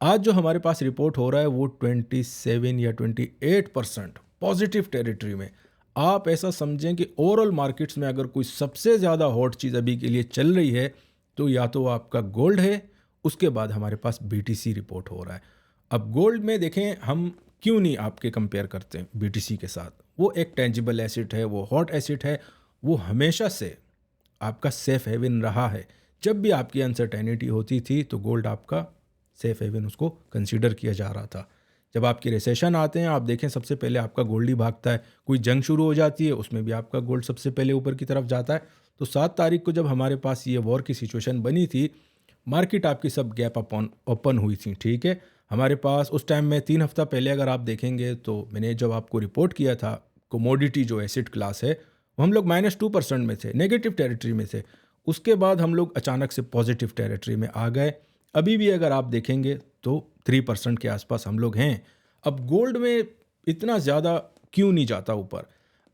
आज जो हमारे पास रिपोर्ट हो रहा है वो 27 या 28% पॉजिटिव टेरिटरी में। आप ऐसा समझें कि ओवरऑल मार्केट्स में अगर कोई सबसे ज़्यादा हॉट चीज़ अभी के लिए चल रही है तो या तो आपका गोल्ड है, उसके बाद हमारे पास बीटीसी रिपोर्ट हो रहा है। अब गोल्ड में देखें, हम क्यों नहीं आपके कंपेयर करते हैं बीटीसी के साथ। वो एक टेंजिबल एसेट है, वो हॉट एसेट है, वो हमेशा से आपका सेफ हेवन रहा है। जब भी आपकी अनसर्टेनिटी होती थी तो गोल्ड आपका सेफ हेवन उसको कंसीडर किया जा रहा था। जब आपके रिसेशन आते हैं, आप देखें सबसे पहले आपका गोल्ड ही भागता है। कोई जंग शुरू हो जाती है, उसमें भी आपका गोल्ड सबसे पहले ऊपर की तरफ जाता है। तो 7 तारीख को जब हमारे पास ये वॉर की सिचुएशन बनी थी, मार्केट आपकी सब गैप ओपन हुई थी, ठीक है। हमारे पास उस टाइम में 3 हफ्ता पहले अगर आप देखेंगे तो मैंने जब आपको रिपोर्ट किया था, कोमोडिटी जो एसिड क्लास है वो हम लोग -2% में थे, नेगेटिव टेरिटरी में थे। उसके बाद हम लोग अचानक से पॉजिटिव टेरिटरी में आ गए। अभी भी अगर आप देखेंगे तो 3% के आसपास हम लोग हैं। अब गोल्ड में इतना ज़्यादा क्यों नहीं जाता ऊपर?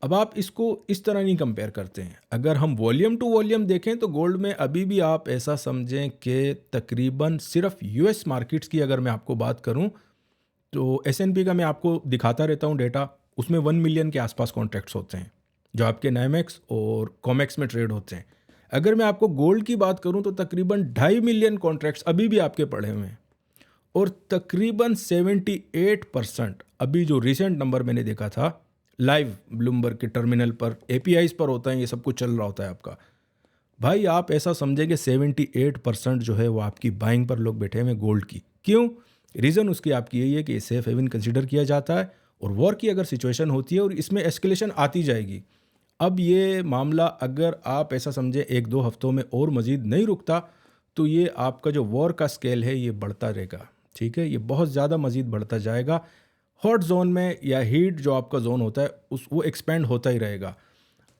अब आप इसको इस तरह नहीं कंपेयर करते हैं। अगर हम वॉल्यूम टू वॉल्यूम देखें तो गोल्ड में अभी भी आप ऐसा समझें कि तकरीबन सिर्फ यूएस मार्केट्स की अगर मैं आपको बात करूं तो एसएनपी का मैं आपको दिखाता रहता हूं डेटा, उसमें 1 मिलियन के आसपास कॉन्ट्रैक्ट्स होते हैं जो आपके नाइमेक्स और कॉमेक्स में ट्रेड होते हैं। अगर मैं आपको गोल्ड की बात करूं तो तकरीबन 2.5 मिलियन कॉन्ट्रैक्ट्स अभी भी आपके पड़े हुए हैं, और तकरीबन 78% अभी जो रिसेंट नंबर मैंने देखा था लाइव ब्लूमबर्ग के टर्मिनल पर, एपीआईज पर होता है, ये सब कुछ चल रहा होता है आपका। भाई आप ऐसा समझेंगे 78% जो है वो आपकी बाइंग पर लोग बैठे हुए गोल्ड की। क्यों? रीज़न उसकी आपकी यही है कि सेफ हेवन कंसिडर किया जाता है, और वॉर की अगर सिचुएशन होती है और इसमें एस्केलेशन आती जाएगी। अब ये मामला अगर आप ऐसा समझें 1-2 हफ्तों में और मज़ीद नहीं रुकता तो ये आपका जो वॉर का स्केल है ये बढ़ता रहेगा, ठीक है। ये बहुत ज़्यादा मज़ीद बढ़ता जाएगा। हॉट जोन में या हीट जो आपका जोन होता है वो एक्सपेंड होता ही रहेगा।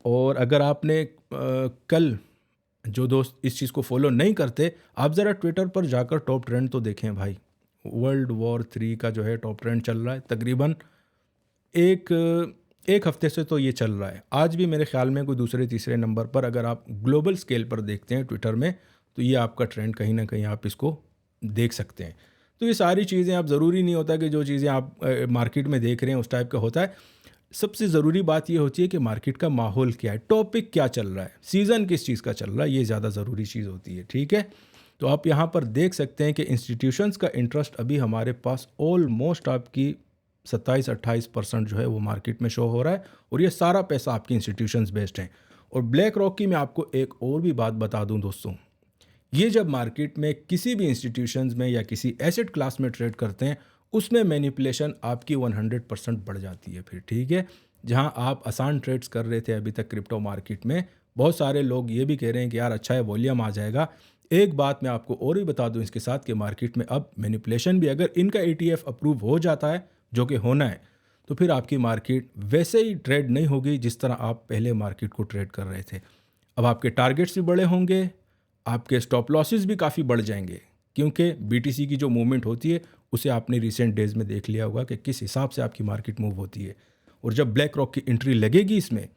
और अगर आपने कल जो दोस्त इस चीज़ को फॉलो नहीं करते, आप ज़रा ट्विटर पर जाकर टॉप ट्रेंड तो देखें भाई। वर्ल्ड वॉर 3 का जो है टॉप ट्रेंड चल रहा है तकरीबन एक हफ्ते से, तो ये चल रहा है। आज भी मेरे ख्याल में कोई दूसरे तीसरे नंबर पर अगर आप ग्लोबल स्केल पर देखते हैं ट्विटर में, तो ये आपका ट्रेंड कहीं ना कहीं आप इसको देख सकते हैं। तो ये सारी चीज़ें, आप ज़रूरी नहीं होता कि जो चीज़ें आप मार्केट में देख रहे हैं उस टाइप का होता है। सबसे ज़रूरी बात ये होती है कि मार्केट का माहौल क्या है, टॉपिक क्या चल रहा है, सीज़न किस चीज़ का चल रहा है, ये ज़्यादा ज़रूरी चीज़ होती है, ठीक है। तो आप यहाँ पर देख सकते हैं कि इंस्टीट्यूशंस का इंटरेस्ट अभी हमारे पास ऑलमोस्ट आपकी 27-28% जो है वो मार्केट में शो हो रहा है, और ये सारा पैसा आपकी इंस्टीट्यूशंस बेस्ड हैं। और ब्लैक रॉक की मैं आपको एक और भी बात बता दूं दोस्तों, ये जब मार्केट में किसी भी इंस्टीट्यूशंस में या किसी एसेट क्लास में ट्रेड करते हैं, उसमें मैनिपुलेशन आपकी 100% बढ़ जाती है फिर, ठीक है। जहां आप आसान ट्रेड्स कर रहे थे अभी तक क्रिप्टो मार्केट में, बहुत सारे लोग ये भी कह रहे हैं कि यार अच्छा है वॉल्यूम आ जाएगा। एक बात मैं आपको और भी बता दूं इसके साथ कि मार्केट में अब मैनिपुलेशन भी, अगर इनका ETF अप्रूव हो जाता है, जो कि होना है, तो फिर आपकी मार्केट वैसे ही ट्रेड नहीं होगी जिस तरह आप पहले मार्केट को ट्रेड कर रहे थे। अब आपके टारगेट्स भी बड़े होंगे, आपके स्टॉप लॉसेस भी काफ़ी बढ़ जाएंगे, क्योंकि BTC की जो मूवमेंट होती है उसे आपने रिसेंट डेज में देख लिया होगा कि किस हिसाब से आपकी मार्केट मूव होती है। और जब ब्लैक रॉक की एंट्री लगेगी इसमें,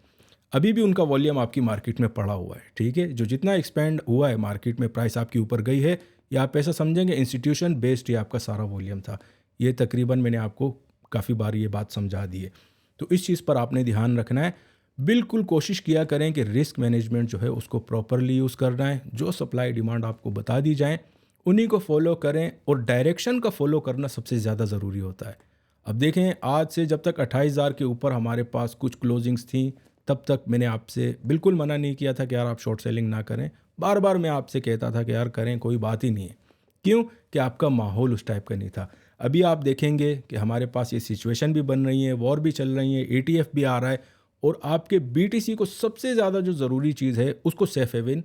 अभी भी उनका वॉल्यूम आपकी मार्केट में पड़ा हुआ है, ठीक है। जो जितना एक्सपेंड हुआ है मार्केट में, प्राइस आपकी ऊपर गई है, या आप ऐसा समझेंगे इंस्टीट्यूशन बेस्ड ही आपका सारा वॉल्यूम था। ये तकरीबन मैंने आपको काफ़ी बार ये बात समझा दी है। तो इस चीज़ पर आपने ध्यान रखना है। बिल्कुल कोशिश किया करें कि रिस्क मैनेजमेंट जो है उसको प्रॉपरली यूज़ करना है। जो सप्लाई डिमांड आपको बता दी जाए उन्हीं को फॉलो करें, और डायरेक्शन का फॉलो करना सबसे ज़्यादा ज़रूरी होता है। अब देखें, आज से जब तक 28,000 के ऊपर हमारे पास कुछ क्लोजिंग्स थी, तब तक मैंने आपसे बिल्कुल मना नहीं किया था कि यार आप शॉर्ट सेलिंग ना करें। बार बार मैं आपसे कहता था कि यार करें, कोई बात ही नहीं है। क्यों? कि आपका माहौल उस टाइप का नहीं था। अभी आप देखेंगे कि हमारे पास ये सिचुएशन भी बन रही है, वॉर भी चल रही है, ETF भी आ रहा है, और आपके BTC को सबसे ज़्यादा जो ज़रूरी चीज़ है उसको सेफ हेवन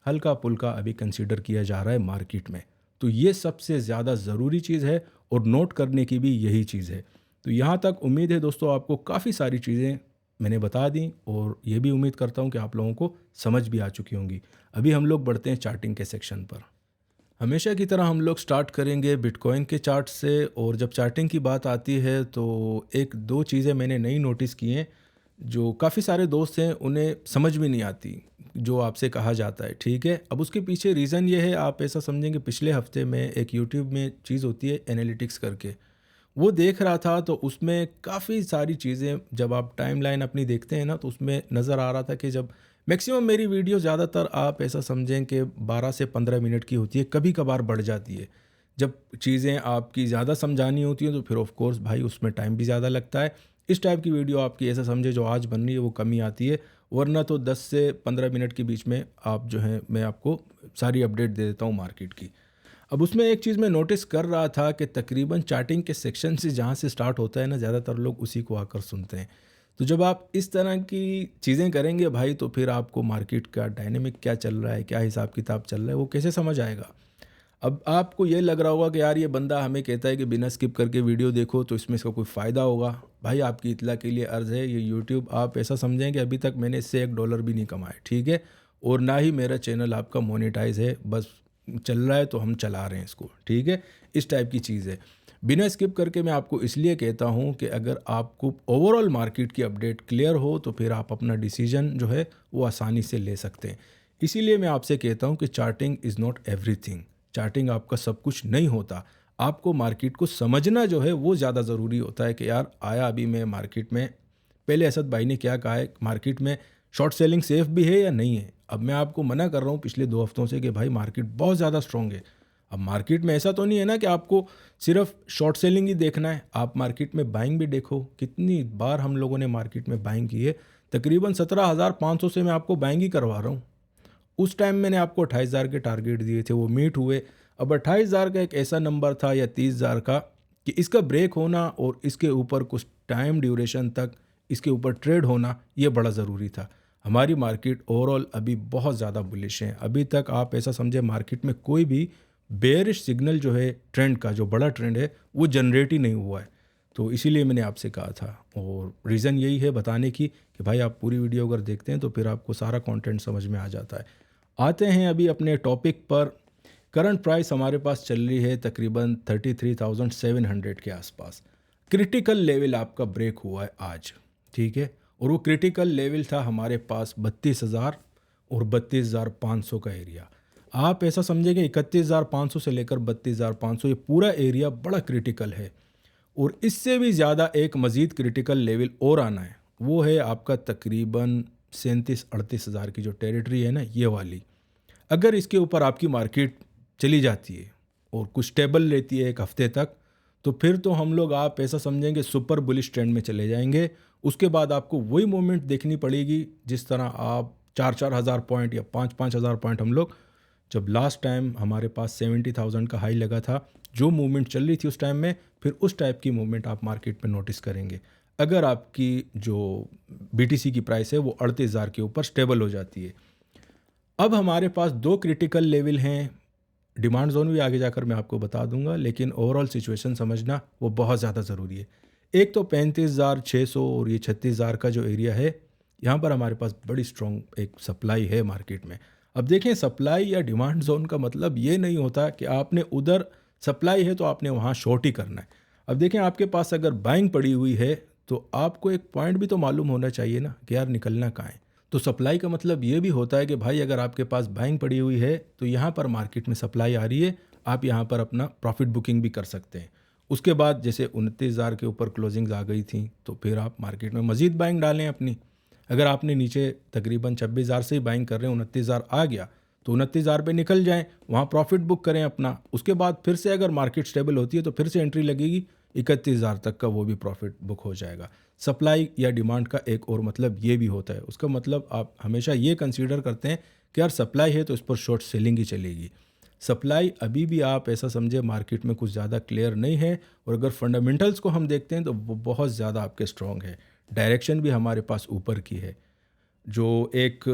हल्का पुल्का अभी कंसीडर किया जा रहा है मार्केट में। तो ये सबसे ज़्यादा ज़रूरी चीज़ है, और नोट करने की भी यही चीज़ है। तो यहाँ तक उम्मीद है दोस्तों आपको काफ़ी सारी चीज़ें मैंने बता दी, और ये भी उम्मीद करता हूँ कि आप लोगों को समझ भी आ चुकी होंगी। अभी हम लोग बढ़ते हैं चार्टिंग के सेक्शन पर। हमेशा की तरह हम लोग स्टार्ट करेंगे बिटकॉइन के चार्ट से। और जब चार्टिंग की बात आती है तो एक दो चीज़ें मैंने नई नोटिस की हैं, जो काफ़ी सारे दोस्त हैं उन्हें समझ में नहीं आती, जो आपसे कहा जाता है, ठीक है। अब उसके पीछे रीज़न ये है, आप ऐसा समझेंगे पिछले हफ्ते में एक यूट्यूब में चीज़ होती है एनालिटिक्स करके, वो देख रहा था, तो उसमें काफ़ी सारी चीज़ें जब आप टाइमलाइन अपनी देखते हैं ना, तो उसमें नज़र आ रहा था कि जब मैक्सिमम मेरी वीडियो ज़्यादातर आप ऐसा समझें कि 12 से 15 मिनट की होती है, कभी कभार बढ़ जाती है। जब चीज़ें आपकी ज़्यादा समझानी होती हैं तो फिर ऑफ कोर्स भाई उसमें टाइम भी ज़्यादा लगता है। इस टाइप की वीडियो आपकी ऐसा समझे जो आज बन रही है वो कमी आती है, वरना तो 10 से 15 मिनट के बीच में आप जो है मैं आपको सारी अपडेट दे देता हूँ मार्केट की। अब उसमें एक चीज़ मैं नोटिस कर रहा था कि तकरीबन चार्टिंग के सेक्शन से जहाँ से स्टार्ट होता है ना, ज़्यादातर लोग उसी को आकर सुनते हैं। तो जब आप इस तरह की चीज़ें करेंगे भाई, तो फिर आपको मार्केट का डायनेमिक क्या चल रहा है, क्या हिसाब किताब चल रहा है, वो कैसे समझ आएगा। अब आपको ये लग रहा होगा कि यार ये बंदा हमें कहता है कि बिना स्किप करके वीडियो देखो तो इसमें इसका कोई फ़ायदा होगा। भाई आपकी इत्तला के लिए अर्ज़ है, ये यूट्यूब आप ऐसा समझें कि अभी तक मैंने इससे $1 भी नहीं कमाए, ठीक है। और ना ही मेरा चैनल आपका मोनेटाइज है, बस चल रहा है तो हम चला रहे हैं इसको, ठीक है। इस टाइप की चीज़ है। बिना स्किप करके मैं आपको इसलिए कहता हूँ कि अगर आपको ओवरऑल मार्केट की अपडेट क्लियर हो तो फिर आप अपना डिसीजन जो है वो आसानी से ले सकते हैं। इसीलिए मैं आपसे कहता हूँ कि charting is not everything. Charting आपका सब कुछ नहीं होता। आपको मार्केट को समझना जो है वो ज़्यादा ज़रूरी होता है कि यार आया अभी मैं मार्केट में, पहले असद भाई ने क्या कहा है, मार्केट में शॉर्ट सेलिंग सेफ भी है या नहीं है। अब मैं आपको मना कर रहा हूँ पिछले 2 हफ्तों से कि भाई मार्केट बहुत ज़्यादा स्ट्रॉन्ग है। अब मार्केट में ऐसा तो नहीं है ना कि आपको सिर्फ शॉर्ट सेलिंग ही देखना है, आप मार्केट में बाइंग भी देखो। कितनी बार हम लोगों ने मार्केट में बाइंग की है, तकरीबन 17,500 से मैं आपको बाइंग ही करवा रहा हूँ। उस टाइम मैंने आपको 28,000 के टारगेट दिए थे, वो मीट हुए। अब 28,000 का एक ऐसा नंबर था या 30,000 का कि इसका ब्रेक होना और इसके ऊपर कुछ टाइम ड्यूरेशन तक इसके ऊपर ट्रेड होना ये बड़ा ज़रूरी था। हमारी मार्केट ओवरऑल अभी बहुत ज़्यादा बुलिश है। अभी तक आप ऐसा समझे मार्केट में कोई भी बेयरिश सिग्नल जो है ट्रेंड का, जो बड़ा ट्रेंड है, वो जनरेट ही नहीं हुआ है। तो इसीलिए मैंने आपसे कहा था, और रीज़न यही है बताने की कि भाई आप पूरी वीडियो अगर देखते हैं तो फिर आपको सारा कंटेंट समझ में आ जाता है। आते हैं अभी अपने टॉपिक पर। करंट प्राइस हमारे पास चल रही है तकरीबन 33,700 के आसपास। क्रिटिकल लेवल आपका ब्रेक हुआ है आज, ठीक है। और वो क्रिटिकल लेवल था हमारे पास 32,000 और 32,500 का एरिया। आप ऐसा समझेंगे 31,500 से लेकर 32,500 ये पूरा एरिया बड़ा क्रिटिकल है। और इससे भी ज़्यादा एक मज़ीद क्रिटिकल लेवल और आना है, वो है आपका तकरीबन 37-38 हज़ार की जो टेरिटरी है ना, ये वाली। अगर इसके ऊपर आपकी मार्केट चली जाती है और कुछ स्टेबल लेती है एक हफ्ते तक, तो फिर तो हम लोग आप ऐसा समझेंगे सुपर बुलिश ट्रेंड में चले जाएंगे। उसके बाद आपको वही मूवमेंट देखनी पड़ेगी जिस तरह आप 4,000 पॉइंट या 5,000 पॉइंट हम लोग जब लास्ट टाइम हमारे पास 70,000 का हाई लगा था, जो मूवमेंट चल रही थी उस टाइम में, फिर उस टाइप की मूवमेंट आप मार्केट में नोटिस करेंगे। अगर आपकी जो बीटीसी की प्राइस है वो 38,000 के ऊपर स्टेबल हो जाती है। अब हमारे पास दो क्रिटिकल लेवल हैं, डिमांड जोन भी आगे जाकर मैं आपको बता दूंगा, लेकिन ओवरऑल सिचुएशन समझना वो बहुत ज़्यादा ज़रूरी है। एक तो 35,600 और ये 36,000 का जो एरिया है, यहाँ पर हमारे पास बड़ी स्ट्रॉन्ग एक सप्लाई है मार्केट में। अब देखें, सप्लाई या डिमांड जोन का मतलब ये नहीं होता कि आपने उधर सप्लाई है तो आपने वहाँ शॉर्ट ही करना है। अब देखें, आपके पास अगर बाइंग पड़ी हुई है तो आपको एक पॉइंट भी तो मालूम होना चाहिए ना कि यार निकलना कहाँ है। तो सप्लाई का मतलब ये भी होता है कि भाई अगर आपके पास बाइंग पड़ी हुई है तो यहाँ पर मार्केट में सप्लाई आ रही है, आप यहाँ पर अपना प्रॉफिट बुकिंग भी कर सकते हैं। उसके बाद जैसे 29,000 के ऊपर क्लोजिंग्स आ गई थी तो फिर आप मार्केट में मज़ीद बाइंग डालें अपनी। अगर आपने नीचे तकरीबन 26,000 से ही बाइंग कर रहे हैं, 29,000 आ गया तो 29,000 पे निकल जाएं, वहाँ प्रॉफिट बुक करें अपना। उसके बाद फिर से अगर मार्केट स्टेबल होती है तो फिर से एंट्री लगेगी, 31,000 तक का वो भी प्रॉफिट बुक हो जाएगा। सप्लाई या डिमांड का एक और मतलब ये भी होता है, उसका मतलब आप हमेशा ये कंसीडर करते हैं कि यार सप्लाई है तो इस पर शॉर्ट सेलिंग ही चलेगी। सप्लाई अभी भी आप ऐसा समझे मार्केट में कुछ ज़्यादा क्लियर नहीं है, और अगर फंडामेंटल्स को हम देखते हैं तो वो बहुत ज़्यादा आपके स्ट्रॉन्ग है। डायरेक्शन भी हमारे पास ऊपर की है। जो एक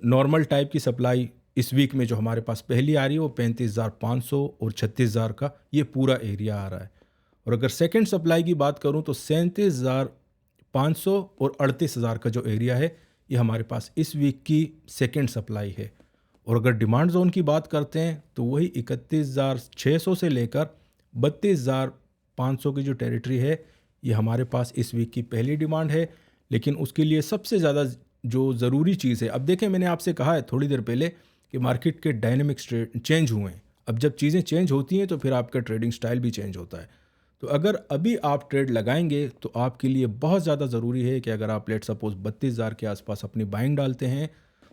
नॉर्मल टाइप की सप्लाई इस वीक में जो हमारे पास पहली आ रही है वो 35,500 और 36,000 का ये पूरा एरिया आ रहा है। और अगर सेकंड सप्लाई की बात करूं तो 37,500 और 38,000 का जो एरिया है ये हमारे पास इस वीक की सेकंड सप्लाई है। और अगर डिमांड जोन की बात करते हैं तो वही 31,600 से लेकर 32,500 की जो टेरिटरी है ये हमारे पास इस वीक की पहली डिमांड है। लेकिन उसके लिए सबसे ज़्यादा जो ज़रूरी चीज़ है, अब देखें मैंने आपसे कहा है थोड़ी देर पहले कि मार्केट के डायनेमिक्स चेंज हुए हैं। अब जब चीज़ें चेंज होती हैं तो फिर आपका ट्रेडिंग स्टाइल भी चेंज होता है। तो अगर अभी आप ट्रेड लगाएंगे तो आपके लिए बहुत ज़्यादा ज़रूरी है कि अगर आप लेट सपोज 32,000 के आसपास अपनी बाइंग डालते हैं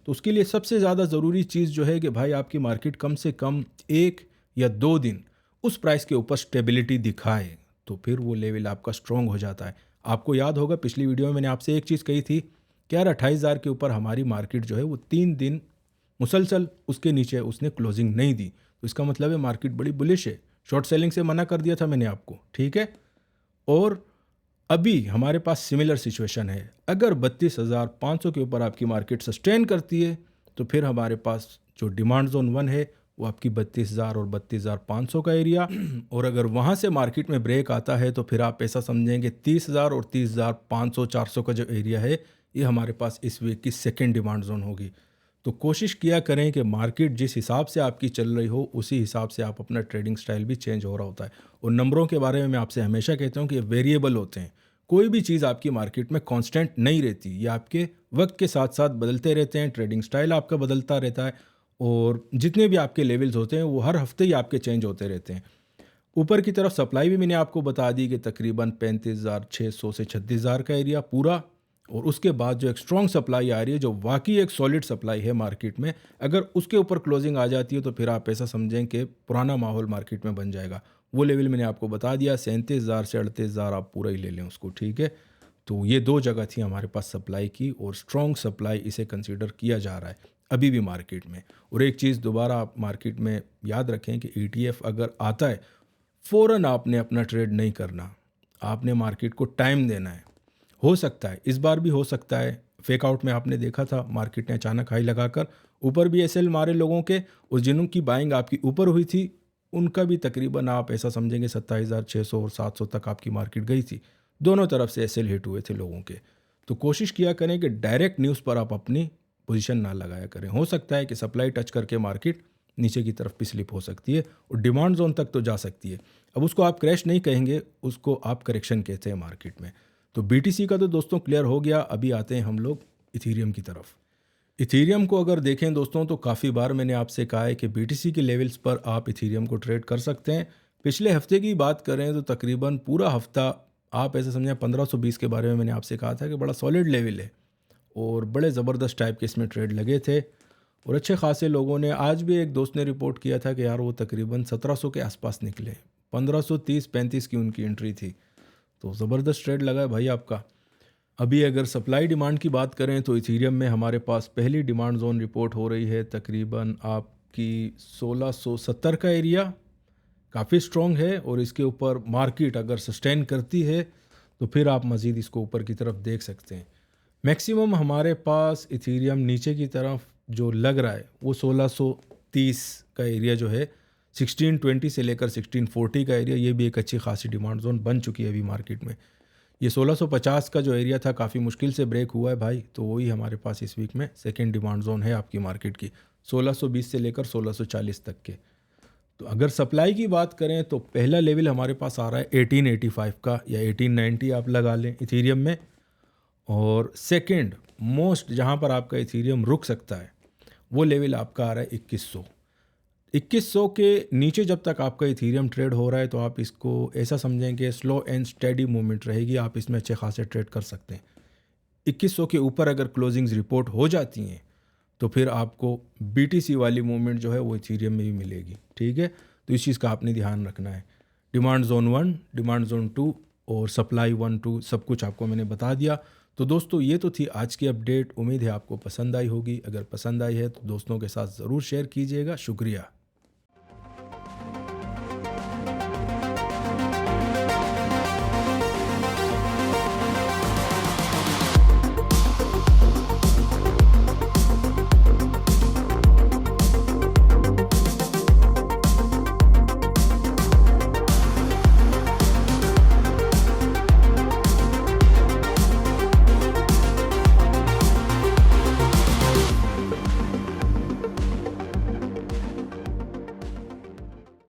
तो उसके लिए सबसे ज़्यादा ज़रूरी चीज़ जो है कि भाई आपकी मार्केट कम से कम 1 या 2 दिन उस प्राइस के ऊपर स्टेबिलिटी दिखाए, तो फिर वो लेवल आपका स्ट्रॉन्ग हो जाता है। आपको याद होगा पिछली वीडियो में मैंने आपसे एक चीज़ कही थी कि यार 28,000 के ऊपर हमारी मार्केट जो है वो 3 दिन मुसलसल उसके नीचे उसने क्लोजिंग नहीं दी, तो इसका मतलब है मार्केट बड़ी बुलिश है। शॉर्ट सेलिंग से मना कर दिया था मैंने आपको, ठीक है। और अभी हमारे पास सिमिलर सिचुएशन है। अगर 32,500 के ऊपर आपकी मार्केट सस्टेन करती है तो फिर हमारे पास जो डिमांड जोन 1 है वो आपकी 32,000 और 32,500 का एरिया। और अगर वहाँ से मार्केट में ब्रेक आता है तो फिर आप ऐसा समझेंगे 30,000 और 30,500 400 का जो एरिया है ये हमारे पास इस वीक की सेकेंड डिमांड जोन होगी। तो कोशिश किया करें कि मार्केट जिस हिसाब से आपकी चल रही हो उसी हिसाब से आप अपना ट्रेडिंग स्टाइल भी चेंज हो रहा होता है। और नंबरों के बारे में मैं आपसे हमेशा कहता हूँ कि ये वेरिएबल होते हैं। कोई भी चीज़ आपकी मार्केट में कांस्टेंट नहीं रहती, ये आपके वक्त के साथ साथ बदलते रहते हैं। ट्रेडिंग स्टाइल आपका बदलता रहता है और जितने भी आपके लेवल्स होते हैं वो हर हफ्ते ही आपके चेंज होते रहते हैं। ऊपर की तरफ सप्लाई भी मैंने आपको बता दी कि तकरीबन 35,600 से 36,000 का एरिया पूरा। और उसके बाद जो एक स्ट्रॉन्ग सप्लाई आ रही है जो वाकई एक सॉलिड सप्लाई है मार्केट में, अगर उसके ऊपर क्लोजिंग आ जाती है तो फिर आप ऐसा समझें कि पुराना माहौल मार्केट में बन जाएगा। वो लेवल मैंने आपको बता दिया, 37,000 से 38,000 आप पूरा ही ले लें उसको, ठीक है। तो ये दो जगह थी हमारे पास सप्लाई की और स्ट्रॉन्ग सप्लाई इसे कंसिडर किया जा रहा है अभी भी मार्केट में। और एक चीज़ दोबारा आप मार्केट में याद रखें कि ETF अगर आता है फ़ौरन आपने अपना ट्रेड नहीं करना, आपने मार्केट को टाइम देना है। हो सकता है इस बार भी हो सकता है फेक आउट में आपने देखा था मार्केट ने अचानक हाई लगाकर ऊपर भी एसएल मारे लोगों के, और जिनों की बाइंग आपकी ऊपर हुई थी उनका भी तकरीबन आप ऐसा समझेंगे 27,600 और 700 तक आपकी मार्केट गई थी। दोनों तरफ से एसएल हिट हुए थे लोगों के। तो कोशिश किया करें कि डायरेक्ट न्यूज़ पर आप अपनी पोजीशन ना लगाया करें। हो सकता है कि सप्लाई टच करके मार्केट नीचे की तरफ भी स्लिप हो सकती है और डिमांड जोन तक तो जा सकती है। अब उसको आप क्रैश नहीं कहेंगे, उसको आप करेक्शन कहते हैं मार्केट में। तो बीटीसी का तो दोस्तों क्लियर हो गया। अभी आते हैं हम लोग इथीरियम की तरफ। इथीरियम को अगर देखें दोस्तों तो काफ़ी बार मैंने आपसे कहा है कि बीटीसी के लेवल्स पर आप इथीरियम को ट्रेड कर सकते हैं। पिछले हफ्ते की बात करें तो तकरीबन पूरा हफ्ता आप ऐसे समझें 1520 के बारे में मैंने आपसे कहा था कि बड़ा सॉलिड लेवल है और बड़े ज़बरदस्त टाइप के इसमें ट्रेड लगे थे और अच्छे खासे लोगों ने, आज भी एक दोस्त ने रिपोर्ट किया था कि यार वो तकरीबन 1700 के आसपास निकले 1530-35 की उनकी एंट्री थी, तो ज़बरदस्त ट्रेड लगा है भाई आपका। अभी अगर सप्लाई डिमांड की बात करें तो इथीरियम में हमारे पास पहली डिमांड जोन रिपोर्ट हो रही है तकरीबन आपकी 1670 का एरिया, काफ़ी स्ट्रॉन्ग है, और इसके ऊपर मार्केट अगर सस्टेन करती है तो फिर आप मज़ीद इसको ऊपर की तरफ देख सकते हैं। मैक्सिमम हमारे पास इथीरियम नीचे की तरफ जो लग रहा है वो 1630 का एरिया जो है, 1620 से लेकर 1640 का एरिया, ये भी एक अच्छी खासी डिमांड जोन बन चुकी है अभी मार्केट में। ये 1650 का जो एरिया था काफ़ी मुश्किल से ब्रेक हुआ है भाई, तो वही हमारे पास इस वीक में सेकेंड डिमांड जोन है आपकी मार्केट की, 1620 से लेकर 1640 तक के। तो अगर सप्लाई की बात करें तो पहला लेवल हमारे पास आ रहा है 1885 का, या 1890 आप लगा लें इथीरियम में, और सेकंड मोस्ट जहां पर आपका इथीरियम रुक सकता है वो लेवल आपका आ रहा है 2100। 2100 के नीचे जब तक आपका इथीरियम ट्रेड हो रहा है तो आप इसको ऐसा समझें कि स्लो एंड स्टेडी मूवमेंट रहेगी, आप इसमें अच्छे खासे ट्रेड कर सकते हैं। 2100 के ऊपर अगर क्लोजिंग्स रिपोर्ट हो जाती हैं तो फिर आपको बीटीसी वाली मूवमेंट जो है वो इथीरियम में भी मिलेगी, ठीक है। तो इस चीज़ का आपने ध्यान रखना है। डिमांड जोन 1, डिमांड जोन 2 और सप्लाई 1, 2 सब कुछ आपको मैंने बता दिया। तो दोस्तों ये तो थी आज की अपडेट, उम्मीद है आपको पसंद आई होगी। अगर पसंद आई है तो दोस्तों के साथ ज़रूर शेयर कीजिएगा। शुक्रिया।